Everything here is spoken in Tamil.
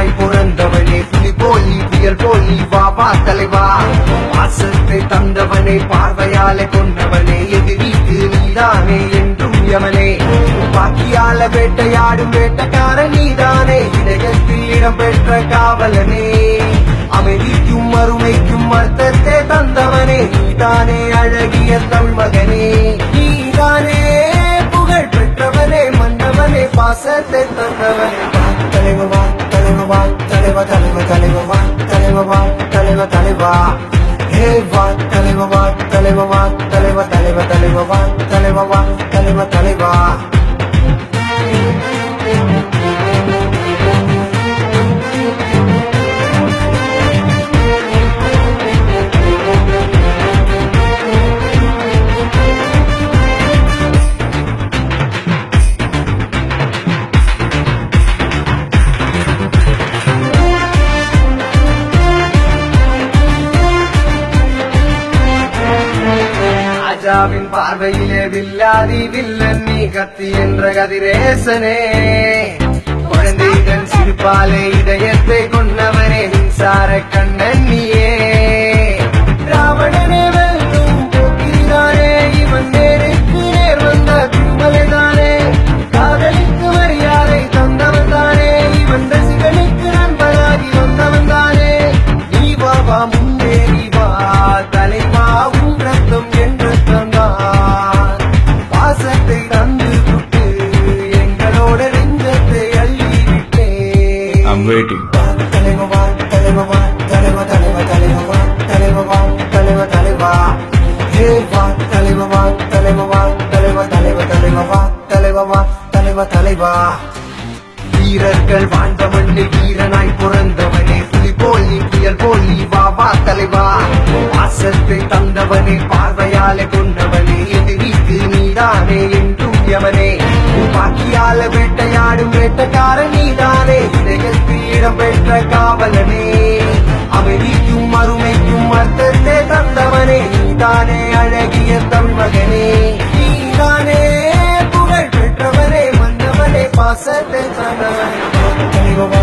வீரனாய் பிறந்தவனே புலி போல் நீ புயல் போல் நீ வா வா தலைவா பாசத்தை தந்தவனே பார்வையாலே கொண்டவனே எதிரிக்கு நீதானே என்றும் யமனே பாக்கியால வேட்டையாடும் வேட்டக்கார நீதானே இதயத்தில் இடம் பெற்ற காவலனே அமைதிக்கும் அருமைக்கும் அர்த்தத்தை தந்தவனே நீதானே அழகிய தமிழ் மகனே நீதானே புகழ் பெற்றவனே மன்னவனே பாசத்தை தந்தவனே தலைவா தலைவா தலைவா தலைவா தலைவா தலைவா தலைவா தலைவா ஹே வா தலைவா தலைவா தலைவா தலைவா தலைவா தலைவா தலைவா தலைவா ராஜாவின் பார்வையிலே வில்லாதி வில்லன் நீ கத்தி என்ற கதிரேசனே குழந்தைகள் சிரிப்பாலே இதயத்தை கொண்டவனே மின்சார கண்ணன் நீயே ராவணனே வெல்லும் போக்கிரிதானே இவன் நேருக்கு நேர் வந்த கும்பலைதானே காதலிக்கு மரியாதை தந்தவன் தானே இவன் ரசிகனுக்கு நண்பனாகி வந்தவன் தானே நீ வா முன்னேறி வா தலைவா உன் ரத்தம் என்று தந்தான் பாசத்தை தந்து விட்டு எங்களோட நெஞ்சத்தை அள்ளிவிட்டே I'm waiting. தலைவா தலைவா தலைவா தலைவா தலைவா தலைவா தலைவா தலைவா ஹே வா தலைவா தலைவா தலைவா தலைவா தலைவா தலைவா தலைவா தலைவா வீரர்கள் வாழ்ந்த மண்ணில் வீரனாய் பிறந்தவனே புலி போல் நீ புயல் போல் நீ வா வா தலைவா பாசத்தை தந்தவனே பார்வையாலே கொண்டவனே எதிரிக்கு நீதானே என்றும் யமனே பாக்கியால வேட்டையாடும் வேட்டக்கார நீதானே இதயத்தில் இடம் பெற்ற காவலனே அமைதிக்கும் அருமைக்கும் அர்த்தத்தை தந்தவனே நீதானே அழகிய தமிழ் மகனே நீதானே புகழ் பெற்றவனே மன்னவனே பாசத்தை தந்தவனே தலைவா